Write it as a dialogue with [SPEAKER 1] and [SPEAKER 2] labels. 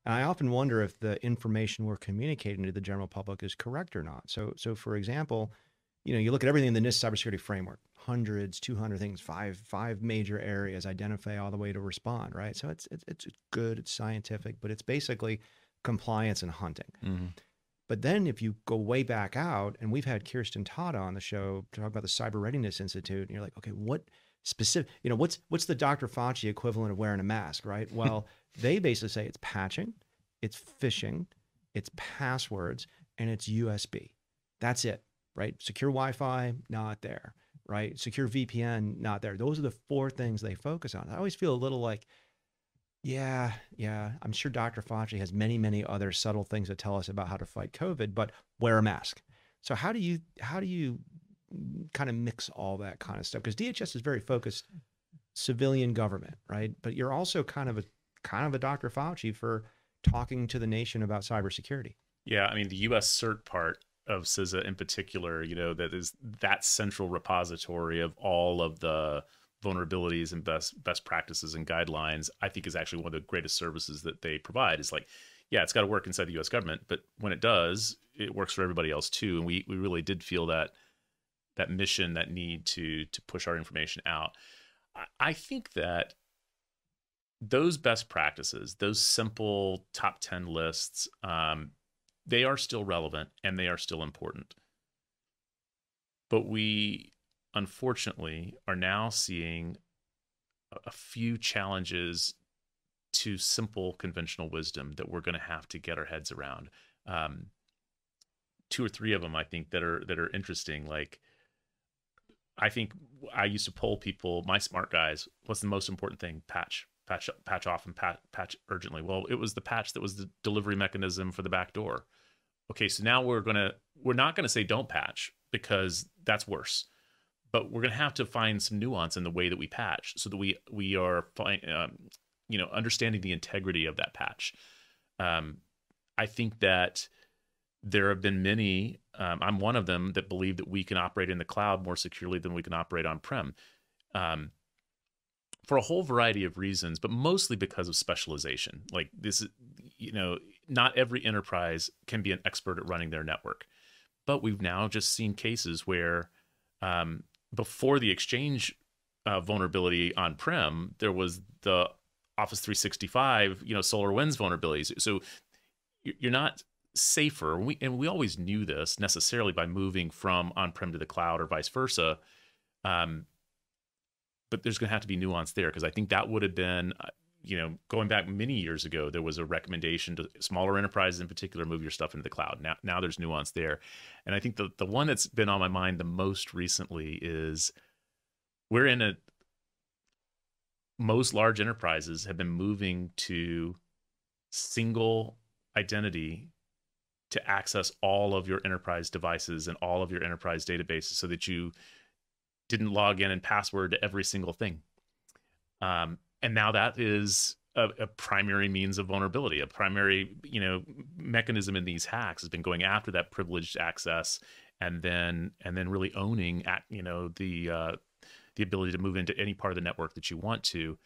[SPEAKER 1] And I often wonder if the information we're communicating to the general public is correct or not. So for example, you look at everything in the NIST cybersecurity framework, hundreds, 200 things, five major areas, identify all the way to respond, right? So it's good, it's scientific, but it's basically compliance and hunting.
[SPEAKER 2] Mhm.
[SPEAKER 1] But then if you go way back out, and we've had Kirsten Todd on the show to talk about the Cyber Readiness Institute, and you're like, okay, what specific, what's the Dr. Fauci equivalent of wearing a mask, right? Well, they basically say it's patching, it's phishing, it's passwords, and it's USB. That's it, right? Secure Wi-Fi, not there, right? Secure VPN, not there. Those are the four things they focus on. I always feel a little like, yeah, yeah. I'm sure Dr. Fauci has many, many other subtle things to tell us about how to fight COVID, but wear a mask. So how do you kind of mix all that kind of stuff? Because DHS is very focused civilian government, right? But you're also kind of a Dr. Fauci for talking to the nation about cybersecurity.
[SPEAKER 2] Yeah, I mean, the U.S. CERT part of CISA in particular, that is that central repository of all of the vulnerabilities and best practices and guidelines, I think is actually one of the greatest services that they provide. It's like, yeah, it's got to work inside the U.S. government, but when it does, it works for everybody else too. And we really did feel that mission, that need to push our information out. I think that those best practices, those simple top 10 lists, they are still relevant and they are still important. But we, unfortunately, are now seeing a few challenges to simple conventional wisdom that we're going to have to get our heads around. Two or three of them, I think, that are interesting. Like, I think I used to poll people, my smart guys, what's the most important thing? Patch off and patch urgently. Well, it was the patch that was the delivery mechanism for the back door. Okay, so now we're not gonna say don't patch, because that's worse. But we're gonna have to find some nuance in the way that we patch, so that we are understanding the integrity of that patch. I think that there have been many. I'm one of them that believe that we can operate in the cloud more securely than we can operate on-prem. For a whole variety of reasons, but mostly because of specialization. Like this is, not every enterprise can be an expert at running their network. But we've now just seen cases where before the Exchange vulnerability on-prem, there was the Office 365, SolarWinds vulnerabilities. So you're not safer. And we always knew this necessarily by moving from on-prem to the cloud or vice versa. But there's going to have to be nuance there, because I think that would have been, going back many years ago, there was a recommendation to smaller enterprises in particular, move your stuff into the cloud. Now there's nuance there. And I think the one that's been on my mind the most recently is most large enterprises have been moving to single identity to access all of your enterprise devices and all of your enterprise databases, so that you didn't log in and password to every single thing. And now that is a primary means of vulnerability. A primary, mechanism in these hacks has been going after that privileged access, and then really owning the ability to move into any part of the network that you want to.